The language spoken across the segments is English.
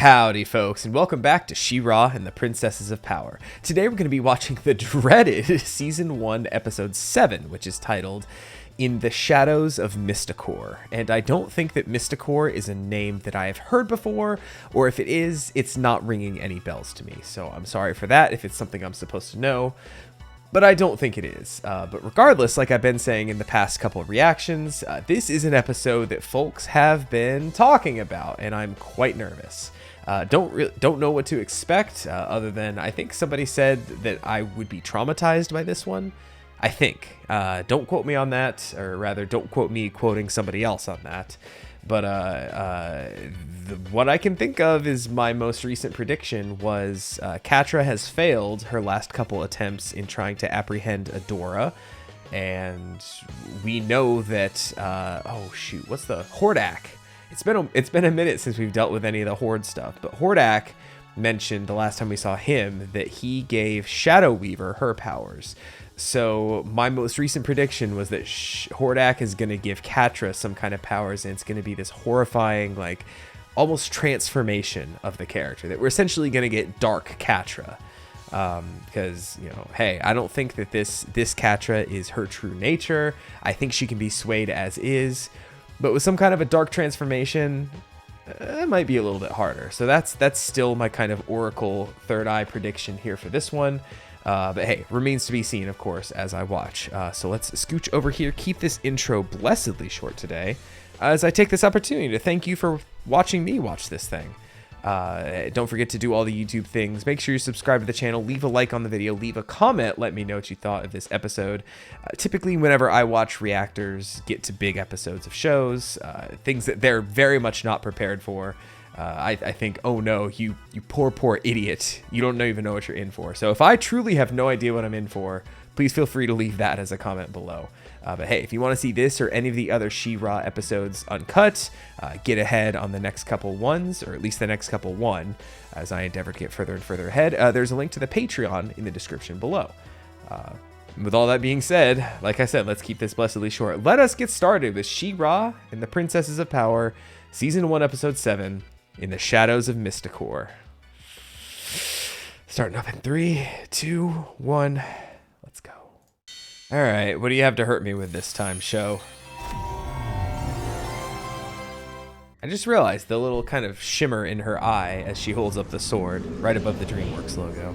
Howdy folks, and welcome back to She-Ra and the Princesses of Power. Today we're going to be watching the dreaded Season 1, Episode 7, which is titled In the Shadows of Mystacor. And I don't think that Mystacor is a name that I have heard before, or if it is, it's not ringing any bells to me. So I'm sorry for that if it's something I'm supposed to know, but I don't think it is. But regardless, like I've been saying in the past couple of reactions, this is an episode that folks have been talking about, and I'm quite nervous. Don't know what to expect, other than I think somebody said that I would be traumatized by this one. I think. Don't quote me on that, or rather, don't quote me quoting somebody else on that. But what I can think of is my most recent prediction was Catra has failed her last couple attempts in trying to apprehend Adora. And we know that, oh shoot, what's the Hordak? It's been a minute since we've dealt with any of the Horde stuff, but Hordak mentioned the last time we saw him that he gave Shadow Weaver her powers. So my most recent prediction was that Hordak is going to give Catra some kind of powers, and it's going to be this horrifying, like, almost transformation of the character, that we're essentially going to get Dark Catra. Because, you know, hey, I don't think that this Catra is her true nature. I think she can be swayed as is. But with some kind of a dark transformation, it might be a little bit harder. So that's still my kind of Oracle Third Eye prediction here for this one. But hey, remains to be seen, of course, as I watch. So let's scooch over here, keep this intro blessedly short today, as I take this opportunity to thank you for watching me watch this thing. Don't forget to do all the YouTube things. Make sure you subscribe to the channel, leave a like on the video, leave a comment, let me know what you thought of this episode. Typically, whenever I watch reactors get to big episodes of shows, things that they're very much not prepared for, I think, oh no, you poor idiot, you don't even know what you're in for. So if I truly have no idea what I'm in for, please feel free to leave that as a comment below. But hey, if you want to see this or any of the other She-Ra episodes uncut, get ahead on the next couple ones, or at least the next couple one, as I endeavor to get further and further ahead. There's a link to the Patreon in the description below. With all that being said, like I said, let's keep this blessedly short. Let us get started with She-Ra and the Princesses of Power, Season 1, Episode 7, In the Shadows of Mystacor. Starting up in 3, 2, 1... Let's go. All right, what do you have to hurt me with this time, show? I just realized the little kind of shimmer in her eye as she holds up the sword right above the DreamWorks logo.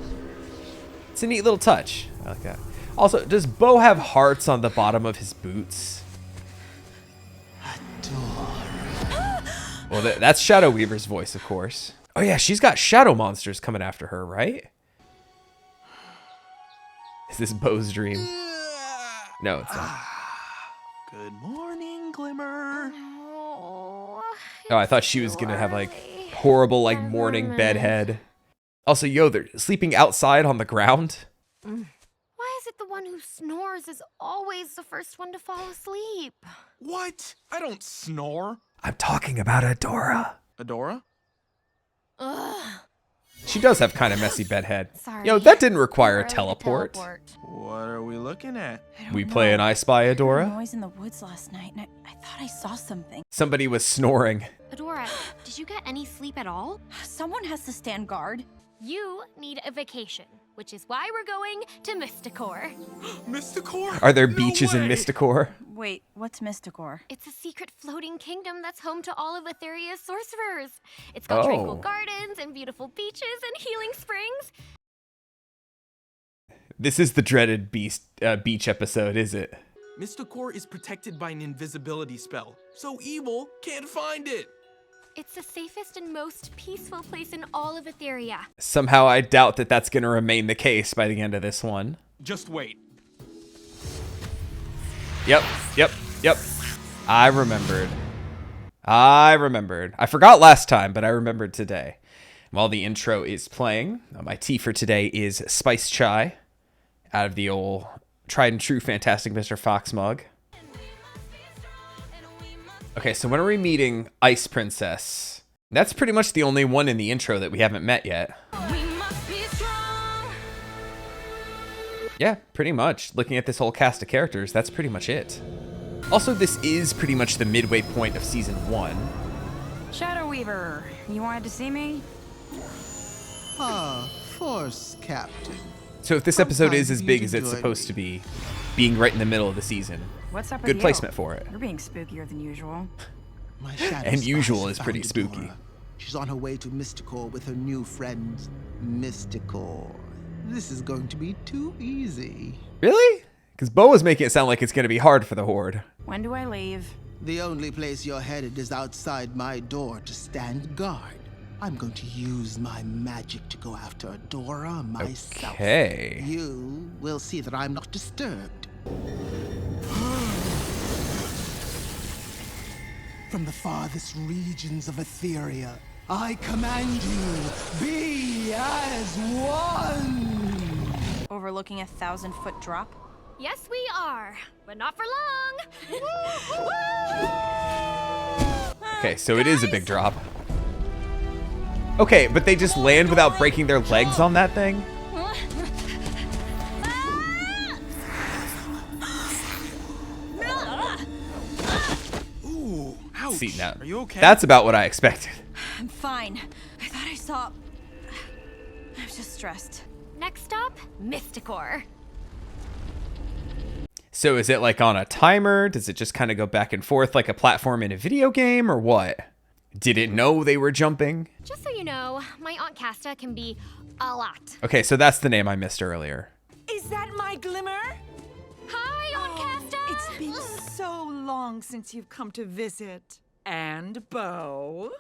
It's a neat little touch. I like that. Also, does Bo have hearts on the bottom of his boots? Adora. Well, that's Shadow Weaver's voice, of course. Oh yeah, she's got shadow monsters coming after her, right? Is this Bo's dream? No, it's not. Good morning, Glimmer. Oh, I thought she was gonna have like horrible like morning bedhead. Also, yo, they're sleeping outside on the ground. Why is it the one who snores is always the first one to fall asleep? What? I don't snore. I'm talking about Adora. Adora? Ugh. She does have kind of messy bedhead. Sorry. Yo, that didn't require a teleport. What are we looking at? We play an I Spy I heard Adora? a noise in the woods last night, and I thought I saw something. Somebody was snoring. Adora, did you get any sleep at all? Someone has to stand guard. You need a vacation, which is why we're going to Mystacor. Mystacor? Are there No beaches in way. Mystacor? Wait, what's Mystacor? It's a secret floating kingdom that's home to all of Etheria's sorcerers. It's got tranquil gardens and beautiful beaches and healing springs. This is the dreaded beach episode, is it? Mystacor is protected by an invisibility spell, so evil can't find it. It's the safest and most peaceful place in all of Etheria. Somehow I doubt that that's going to remain the case by the end of this one. Just wait. Yep. I remembered. I forgot last time, but I remembered today. While the intro is playing, my tea for today is Spice Chai out of the old tried and true Fantastic Mr. Fox mug. Okay, so when are we meeting Ice Princess? That's pretty much the only one in the intro that we haven't met yet. Yeah, pretty much. Looking at this whole cast of characters, that's pretty much it. Also, this is pretty much the midway point of Season 1. Shadow Weaver, you wanted to see me? Ah, Force Captain. So if this episode is Sometimes as you big need as to it's join supposed me. to be, being right in the middle of the season, What's up with good you? placement for it. You're being spookier than usual. My shadow And spies usual have is pretty found spooky. Adora. She's on her way to Mysticor with her new friend, Mysticor. This is going to be too easy. Really? Because Bo was making it sound like it's going to be hard for the Horde. When do I leave? The only place you're headed is outside my door to stand guard. I'm going to use my magic to go after Adora myself. Okay. You will see that I'm not disturbed. From the farthest regions of Etheria, I command you, be as one! Overlooking 1,000-foot drop? Yes, we are, but not for long. Okay, so it is a big drop. Okay, but they just land without breaking their legs on that thing? Ooh, ouch. See, now, Are you okay? that's about what I expected. I'm fine. I thought I saw... I'm just stressed. Next stop, Mysticor. So is it like on a timer? Does it just kind of go back and forth like a platform in a video game or what? Did it know they were jumping? Just so you know, my Aunt Casta can be a lot. Okay, so that's the name I missed earlier. Is that my Glimmer? Hi, Aunt Casta! It's been so long since you've come to visit. And Bo.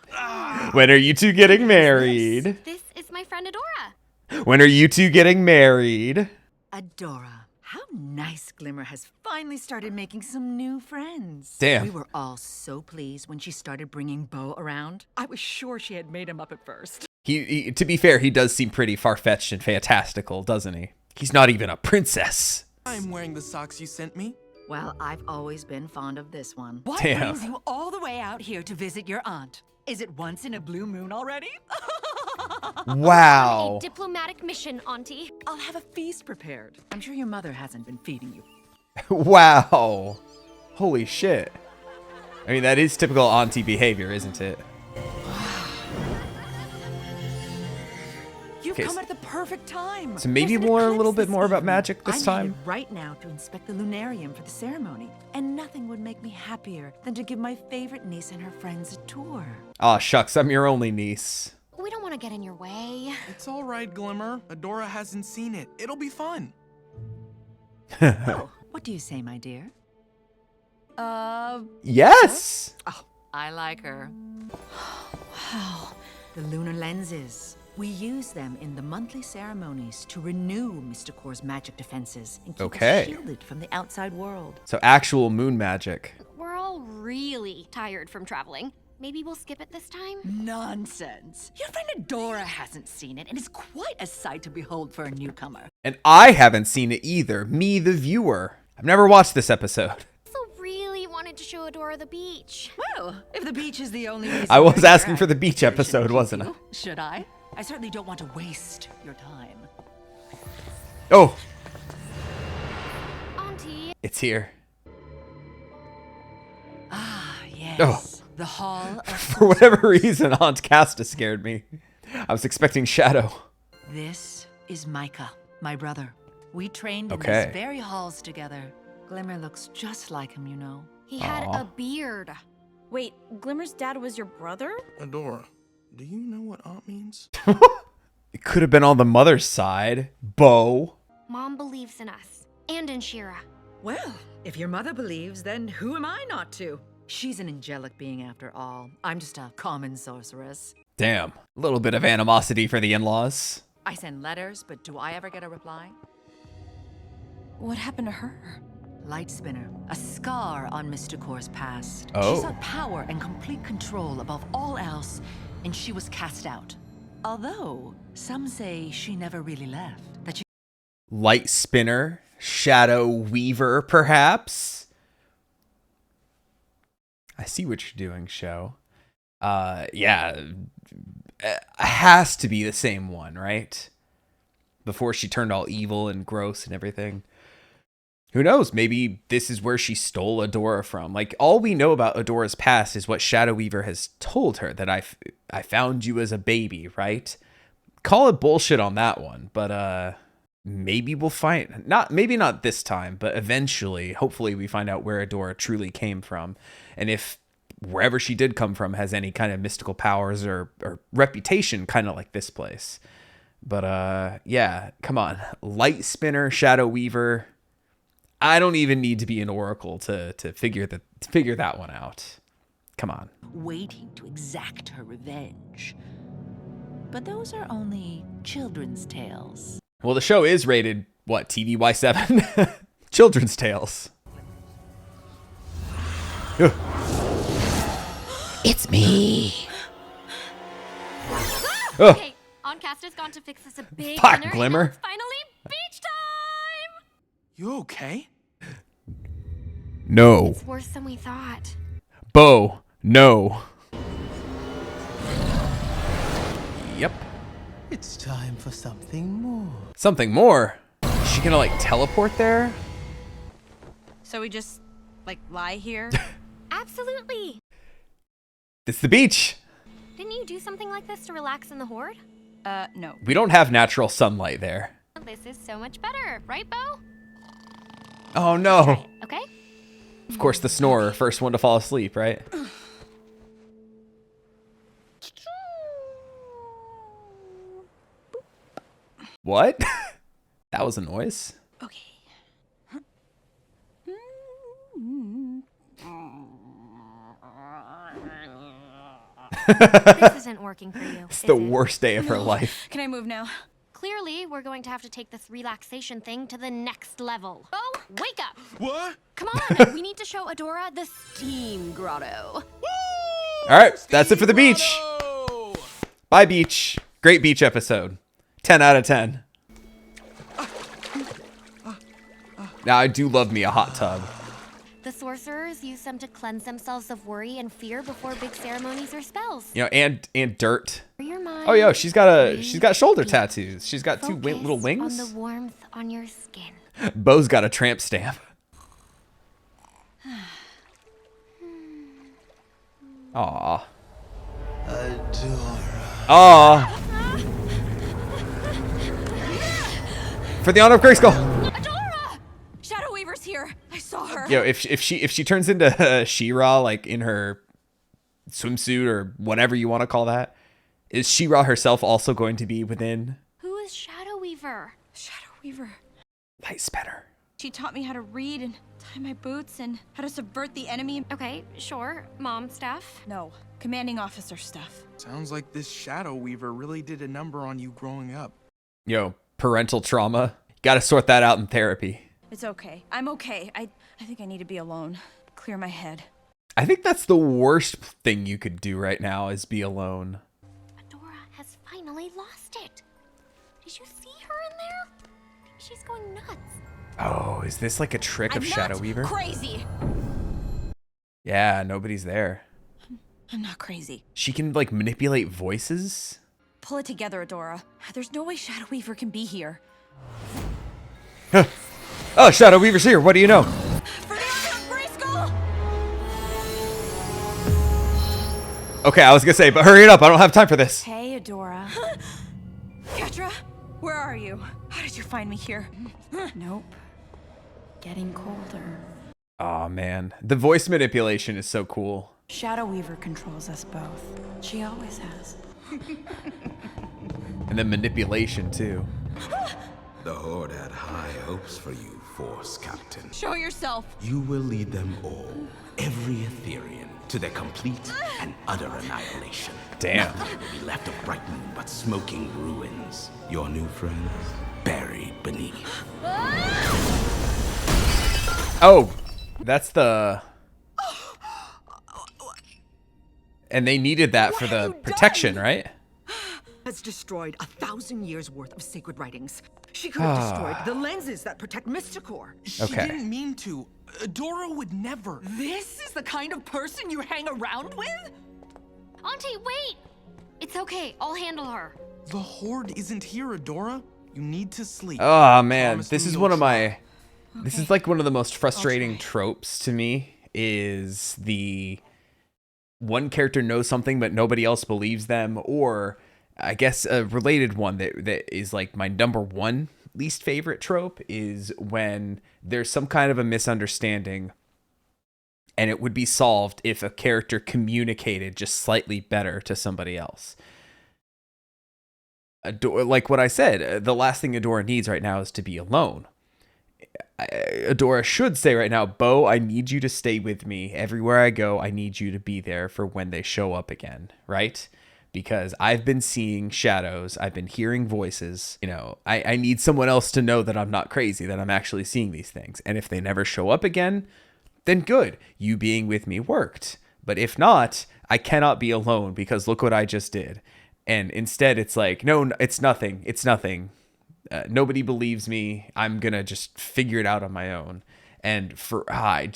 When are you two getting married? This is my friend Adora. When are you two getting married? Adora, how nice Glimmer has finally started making some new friends. Damn. We were all so pleased when she started bringing Bo around. I was sure she had made him up at first. He to be fair, he does seem pretty far-fetched and fantastical, doesn't he? He's not even a princess. I'm wearing the socks you sent me. Well, I've always been fond of this one. What Damn. brings you all the way out here to visit your aunt? Is it once in a blue moon already? Wow. A diplomatic mission, Auntie. I'll have a feast prepared. I'm sure your mother hasn't been feeding you. Wow. Holy shit. I mean, that is typical auntie behavior, isn't it? You've Okay, come at the perfect time. So maybe There's an more, a eclipse little bit this more about evening. magic this I'm time. headed right now to inspect the lunarium for the ceremony, and nothing would make me happier than to give my favorite niece and her friends a tour. Aw, shucks, I'm your only niece. We don't want to get in your way. It's all right, Glimmer. Adora hasn't seen it. It'll be fun. Oh, what do you say, my dear? Yes. Oh, I like her. Wow. The lunar lenses. We use them in the monthly ceremonies to renew Mysticor's magic defenses and keep Okay. us shielded from the outside world. So actual moon magic. We're all really tired from traveling. Maybe we'll skip it this time? Nonsense. Your friend Adora hasn't seen it, and it's quite a sight to behold for a newcomer. And I haven't seen it either. Me, the viewer. I've never watched this episode. Also really wanted to show Adora the beach. Well, if the beach is the only reason I was you're asking here, for the beach I shouldn't episode, keep wasn't you, Should I? I certainly don't want to waste your time. Oh, Auntie, it's here. Ah, yes. Oh. The Hall of For whatever reason, Aunt Casta scared me. I was expecting Shadow. This is Micah, my brother. We trained in Okay. these very halls together. Glimmer looks just like him, you know. he had Aw. a beard. Wait, Glimmer's dad was your brother? Adora, do you know what aunt means? It could have been on the mother's side. Bo. Mom believes in us. And in Shira. Well, if your mother believes, then who am I not to? She's an angelic being after all. I'm just a common sorceress. Damn. A little bit of animosity for the in-laws. I send letters, but do I ever get a reply? What happened to her? Light Spinner, a scar on Mysticor's past. Oh. She sought power and complete control above all else, and she was cast out. Although, some say she never really left, that she Light Spinner. Shadow Weaver, perhaps? I see what you're doing, show. Yeah. Has to be the same one, right? Before she turned all evil and gross and everything. Who knows? Maybe this is where she stole Adora from. Like, all we know about Adora's past is what Shadow Weaver has told her, that I found you as a baby, right? Call it bullshit on that one, but maybe we'll find, maybe not this time, but eventually, hopefully we find out where Adora truly came from, and if wherever she did come from has any kind of mystical powers or reputation, kind of like this place. But yeah, come on, Light Spinner, Shadow Weaver. I don't even need to be an oracle to figure that one out. Come on. Waiting to exact her revenge. But those are only children's tales. Well, the show is rated, what, TVY7? Children's tales. Ugh. It's me. Oh. Okay, Oncast has gone to fix us a big Fuck, dinner, Glimmer. and now it's finally beach time! You okay? No. It's worse than we thought. Bo, no. Yep. It's time for something more. Something more. Is she gonna like teleport there? So we just, like, lie here? Absolutely. It's the beach. Didn't you do something like this to relax in the Horde? No. We don't have natural sunlight there. This is so much better, right, Bo? Oh no. Okay? Of course, the snorer, first one to fall asleep, right? What? That was a noise. Okay. This isn't working for you. It's the worst day of her life. Can I move now? Clearly, we're going to have to take this relaxation thing to the next level. Oh, wake up! What? Come on, we need to show Adora the Steam Grotto. All right, that's it for the beach. Bye, beach. Great beach episode. 10 out of 10. Now, I do love me a hot tub. The sorcerers use them to cleanse themselves of worry and fear before big ceremonies or spells. You know, and dirt. For your mind, Oh, yo, she's got shoulder tattoos. She's got two focus little wings. on the warmth on your skin. Bo's got a tramp stamp. Aw. Adora. Aw. For the honor of Grayskull. Adora! Shadow Weaver's here. I saw her. Yo, if she turns into She-Ra, like in her swimsuit or whatever you want to call that, is She-Ra herself also going to be within Who is Shadow Weaver? Shadow Weaver. Light Spinner? She taught me how to read and tie my boots and how to subvert the enemy. Okay, sure. Mom stuff. No, commanding officer stuff. Sounds like this Shadow Weaver really did a number on you growing up. Yo, parental trauma. Got to sort that out in therapy. It's okay. I'm okay. I think I need to be alone. Clear my head. I think that's the worst thing you could do right now is be alone. Adora has finally lost it. Did you see her in there? She's going nuts. Oh, is this like a trick of Shadow not Weaver? Crazy. Yeah, nobody's there. I'm not crazy. She can like manipulate voices? Pull it together, Adora. There's no way Shadow Weaver can be here. Oh, Shadow Weaver's here. What do you know? For the honor of Grayskull! Okay, I was gonna say, but hurry it up. I don't have time for this. Hey, Adora. Ketra, where are you? How did you find me here? Nope. Getting colder. Oh man, the voice manipulation is so cool. Shadow Weaver controls us both. She always has. And then manipulation too. The Horde had high hopes for you, Force Captain. Show yourself. You will lead them all, every Etherian, to their complete and utter annihilation. Damn. Nothing will be left of Brighton but smoking ruins. Your new friends buried beneath. Oh, that's the... And they needed that for the protection, right? Has destroyed 1,000 years worth of sacred writings. She could have destroyed the lenses that protect Mysticor. She Okay. didn't mean to. Adora would never. This is the kind of person you hang around with? Auntie, wait! It's okay. I'll handle her. The Horde isn't here, Adora. You need to sleep. Oh man, Promise this me is you'll one of try. my This is like one of the most frustrating tropes to me, is the one character knows something but nobody else believes them. Or I guess a related one that is like my number one least favorite trope is when there's some kind of a misunderstanding and it would be solved if a character communicated just slightly better to somebody else. Like what I said, the last thing Adora needs right now is to be alone. Adora should say right now, Bo, I need you to stay with me. Everywhere I go, I need you to be there for when they show up again, right? Because I've been seeing shadows. I've been hearing voices. You know, I need someone else to know that I'm not crazy, that I'm actually seeing these things. And if they never show up again, then good. You being with me worked. But if not, I cannot be alone because look what I just did. And instead it's like, no, it's nothing. It's nothing. Nobody believes me. I'm going to just figure it out on my own. And I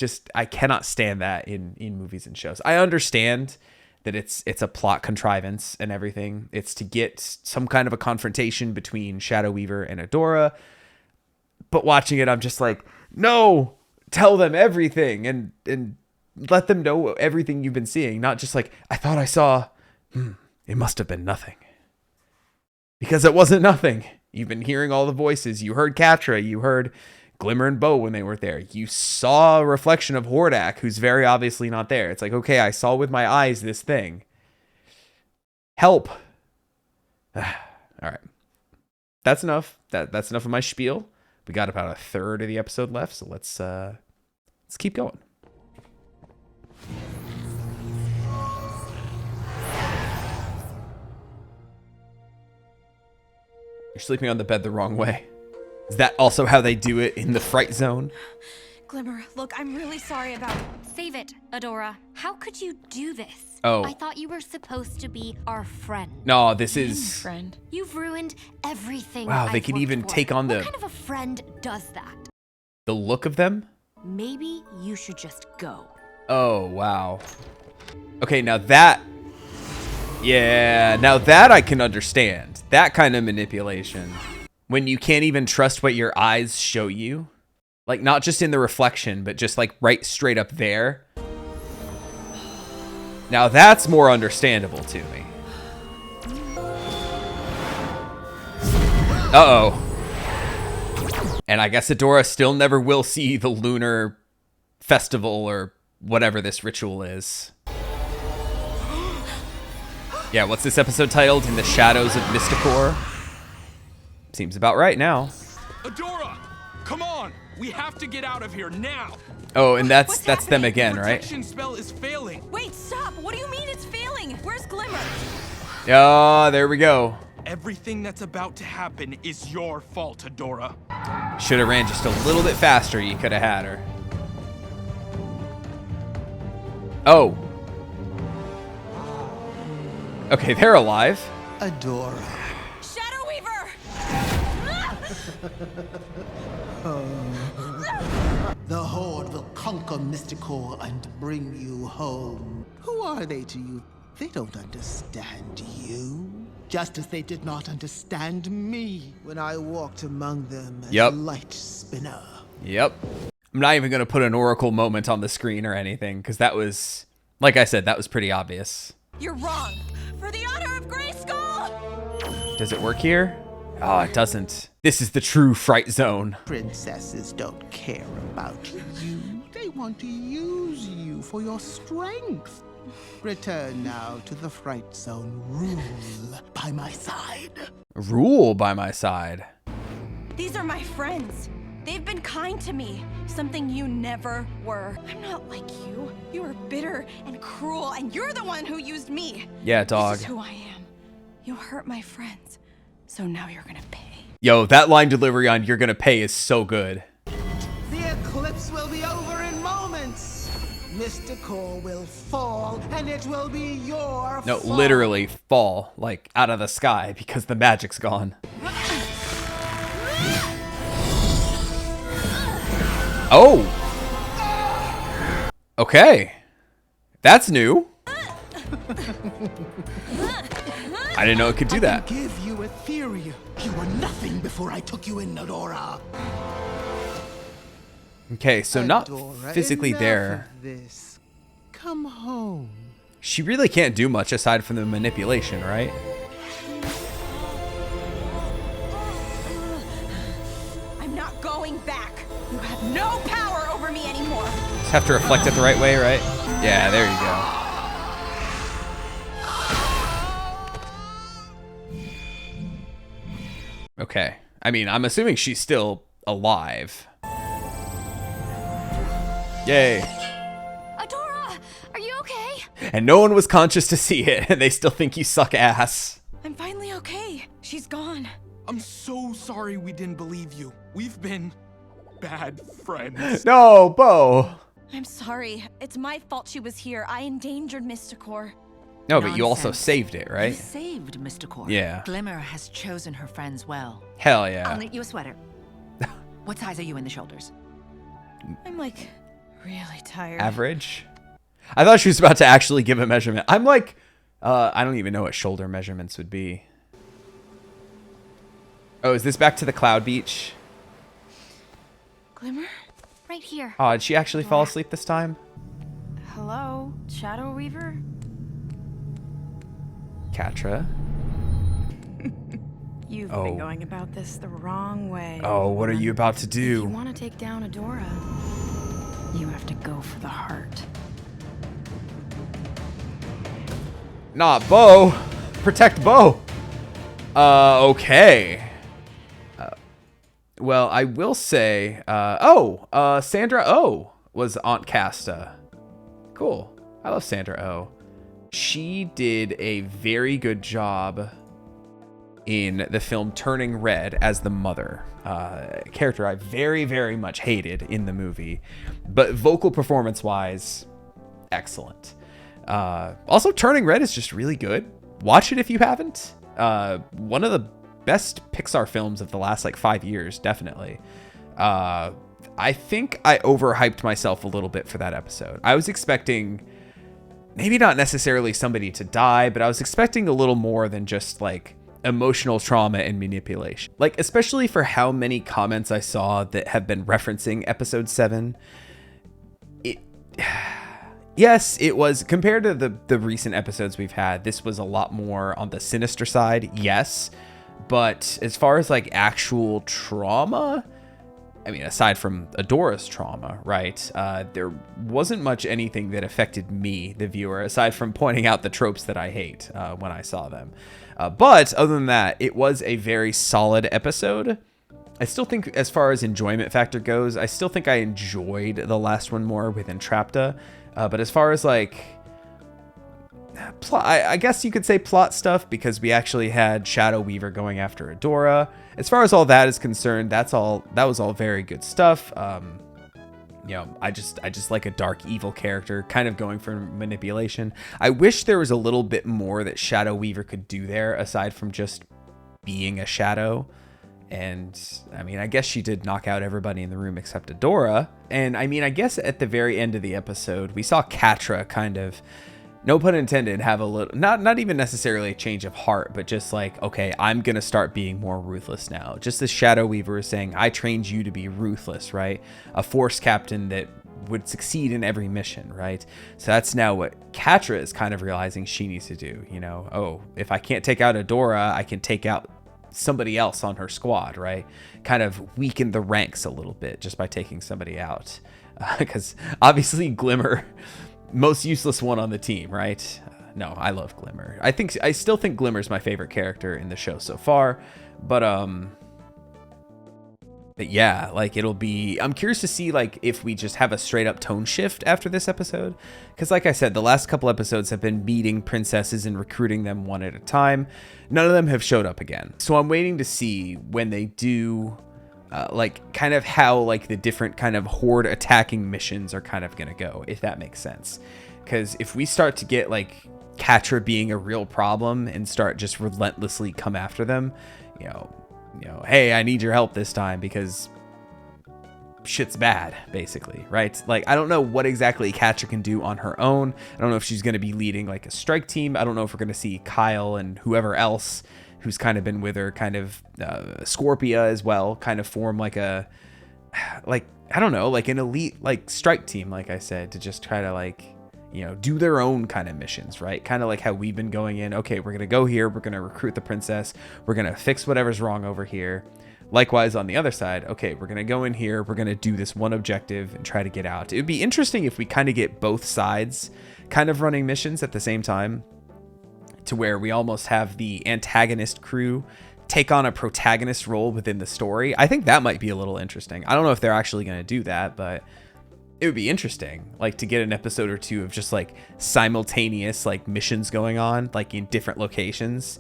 cannot stand that in movies and shows. I understand that it's a plot contrivance and everything. It's to get some kind of a confrontation between Shadow Weaver and Adora. But watching it, I'm just like, no, tell them everything and let them know everything you've been seeing. Not just like, I thought I saw, it must have been nothing. Because it wasn't nothing. You've been hearing all the voices. You heard Catra. You heard Glimmer and Bo when they were there. You saw a reflection of Hordak, who's very obviously not there. It's like, okay, I saw with my eyes this thing. Help. All right. That's enough. That's enough of my spiel. We got about a third of the episode left, so let's keep going. You're sleeping on the bed the wrong way. Is that also how they do it in the Fright Zone? Glimmer, look, I'm really sorry about... Save it, Adora. How could you do this? Oh. I thought you were supposed to be our friend. No, this is... Friend. You've ruined everything. Wow, they I've can worked even for. take on What kind of a friend does that? the look of them. Maybe you should just go. Oh, wow. Okay, now that... Yeah, now that I can understand. That kind of manipulation. When you can't even trust what your eyes show you. Like, not just in the reflection, but just, like, right straight up there. Now that's more understandable to me. Uh-oh. And I guess Adora still never will see the lunar festival or whatever this ritual is. Yeah, what's this episode titled? In the Shadows of Mystacor? Seems about right now. Adora, come on! We have to get out of here now! Oh, and that's them again, the right? protection spell is failing. Wait, stop! What do you mean it's failing? Where's Glimmer? Oh, there we go. Everything that's about to happen is your fault, Adora. Should have ran just a little bit faster. You could have had her. Oh. Okay, they're alive. Adora. Shadow Weaver! The Horde will conquer Mystacor and bring you home. Who are they to you? They don't understand you. Just as they did not understand me when I walked among them as a light spinner. Yep. I'm not even going to put an Oracle moment on the screen or anything, because that was, like I said, that was pretty obvious. You're wrong. For the honor of Grayskull! Does it work here? Oh, it doesn't. This is the true Fright Zone. Princesses don't care about you. They want to use you for your strength. Return now to the Fright Zone. Rule by my side. Rule by my side. These are my friends. They've been kind to me, something you never were. I'm not like you. You are bitter and cruel, and you're the one who used me. Yeah, dog. This is who I am. You hurt my friends, so now you're gonna pay. Yo, that line delivery on "you're gonna pay" is so good. The eclipse will be over in moments. Mystacor will fall, and it will be your No, fault. literally fall, like, out of the sky, because the magic's gone. Oh! Okay. That's new. I didn't know it could do that. I can give you Etheria. You were nothing before I took you in, Adora. Okay, so not Adora, physically enough there. of this. Come home. She really can't do much aside from the manipulation, right? I'm not going back. You have no power over me anymore. Just have to reflect it the right way, right? Yeah, there you go. Okay. I mean, I'm assuming she's still alive. Yay. Adora, are you okay? And no one was conscious to see it, and they still think you suck ass. I'm finally okay. She's gone. I'm so sorry we didn't believe you. We've been bad friends. No, Bo. I'm sorry. It's my fault she was here. I endangered Mysticor. No, but you also Nonsense. saved it, You right? saved Mysticor. Yeah. Glimmer has chosen her friends well. Hell I'll yeah. knit you a sweater. What size are you in the shoulders? I'm like really tired. Average? I thought she was about to actually give a measurement. I'm like, I don't even know what shoulder measurements would be. Oh, is this back to the Cloud Beach? Glimmer? Right here. Oh, did she actually fall asleep this time? Hello, Shadow Weaver? Catra? You've Oh. been going about this the wrong way. Oh, what are you about to If you do? want to take down Adora, you have to go for the heart. Not Bo. Protect Bo. Okay. Well, I will say, Sandra Oh was Aunt Casta. Cool. I love Sandra Oh. She did a very good job in the film Turning Red as the mother. A character I very, very much hated in the movie. But vocal performance-wise, excellent. Also, Turning Red is just really good. Watch it if you haven't. One of the best Pixar films of the last 5 years, definitely. I think I overhyped myself a little bit for that episode. I was expecting maybe not necessarily somebody to die, but I was expecting a little more than just emotional trauma and manipulation. Especially for how many comments I saw that have been referencing episode 7. Yes, it was, compared to the recent episodes we've had, this was a lot more on the sinister side, yes. But as far as actual trauma, I mean, aside from Adora's trauma, right? There wasn't much anything that affected me, the viewer, aside from pointing out the tropes that I hate when I saw them. But other than that, it was a very solid episode. I still think, as far as enjoyment factor goes, I still think I enjoyed the last one more with Entrapta. But as far as plot, I guess you could say plot stuff, because we actually had Shadow Weaver going after Adora. As far as all that is concerned, that was all very good stuff. I just like a dark evil character, kind of going for manipulation. I wish there was a little bit more that Shadow Weaver could do there, aside from just being a shadow. And I mean, I guess she did knock out everybody in the room except Adora. And I mean, I guess at the very end of the episode, we saw Catra kind of, no pun intended, have a little, not even necessarily a change of heart, but just okay, I'm going to start being more ruthless now. Just as Shadow Weaver is saying, I trained you to be ruthless, right? A force captain that would succeed in every mission, right? So that's now what Catra is kind of realizing she needs to do. Oh, if I can't take out Adora, I can take out somebody else on her squad, right? Kind of weaken the ranks a little bit just by taking somebody out. Because obviously Glimmer, most useless one on the team, right? No, I love Glimmer. I still think Glimmer's my favorite character in the show so far. But yeah, I'm curious to see if we just have a straight up tone shift after this episode. Because like I said, the last couple episodes have been meeting princesses and recruiting them one at a time. None of them have showed up again. So I'm waiting to see when they do, kind of how the different kind of horde attacking missions are kind of going to go, if that makes sense. Because if we start to get Catra being a real problem and start just relentlessly come after them, hey, I need your help this time because shit's bad, basically, right? I don't know what exactly Catra can do on her own. I don't know if she's going to be leading a strike team. I don't know if we're going to see Kyle and whoever else who's kind of been with her, kind of Scorpia as well, kind of form a like, I don't know, like an elite, like strike team, like I said, to just try to like, you know, do their own kind of missions, right? Kind of like how we've been going in. Okay, we're going to go here. We're going to recruit the princess. We're going to fix whatever's wrong over here. Likewise, on the other side, okay, we're going to go in here. We're going to do this one objective and try to get out. It would be interesting if we kind of get both sides kind of running missions at the same time, to where we almost have the antagonist crew take on a protagonist role within the story. I think that might be a little interesting. I don't know if they're actually going to do that, but it would be interesting, like, to get an episode or two of just like simultaneous like missions going on, like in different locations.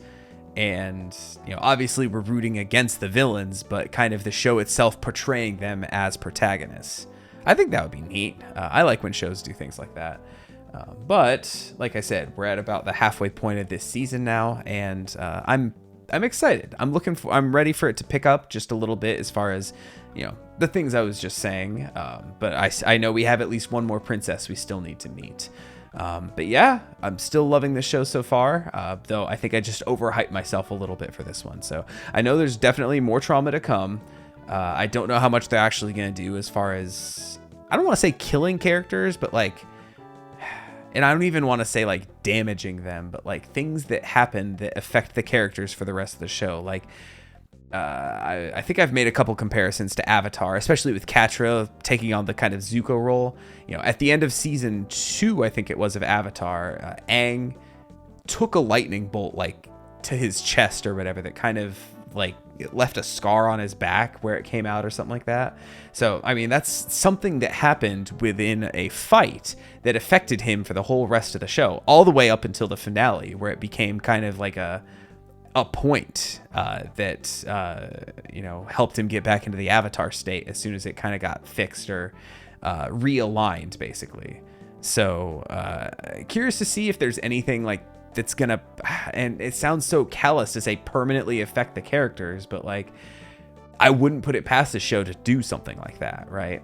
And, you know, obviously we're rooting against the villains, but kind of the show itself portraying them as protagonists. I think that would be neat. I like when shows do things like that. But like I said, we're at about the halfway point of this season now, and I'm excited. I'm ready for it to pick up just a little bit as far as, you know, the things I was just saying. But I know we have at least one more princess we still need to meet. But yeah, I'm still loving this show so far, though I think I just overhyped myself a little bit for this one. So I know there's definitely more trauma to come. I don't know how much they're actually going to do as far as, I don't want to say killing characters, but like, and I don't even want to say like damaging them, but like things that happen that affect the characters for the rest of the show. Like, I think I've made a couple comparisons to Avatar, especially with Catra taking on the kind of Zuko role. You know, at the end of season 2, I think it was, of Avatar, Aang took a lightning bolt like to his chest or whatever that kind of like it left a scar on his back where it came out or something like that. So, I mean, that's something that happened within a fight that affected him for the whole rest of the show, all the way up until the finale, where it became kind of like a point that you know, helped him get back into the Avatar state as soon as it kind of got fixed or realigned, basically. So curious to see if there's anything like that's gonna, and it sounds so callous to say permanently affect the characters, but like, I wouldn't put it past the show to do something like that, right?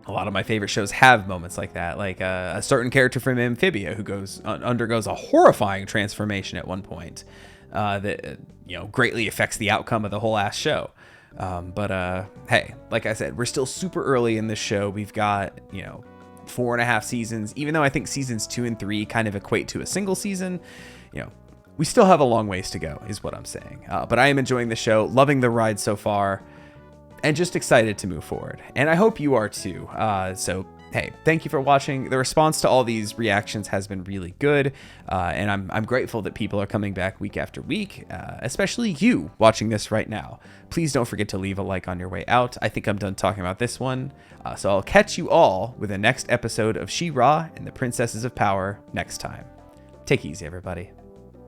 A lot of my favorite shows have moments like that, like a certain character from Amphibia who undergoes a horrifying transformation at one point that, you know, greatly affects the outcome of the whole ass show. But hey, like I said, we're still super early in this show. We've got, you know, 4.5 seasons, even though I think seasons 2 and 3 kind of equate to a single season. You know, we still have a long ways to go, is what I'm saying. But I am enjoying the show, loving the ride so far, and just excited to move forward. And I hope you are too. So hey, thank you for watching. The response to all these reactions has been really good, and I'm grateful that people are coming back week after week, especially you watching this right now. Please don't forget to leave a like on your way out. I think I'm done talking about this one, so I'll catch you all with the next episode of She-Ra and the Princesses of Power next time. Take it easy, everybody.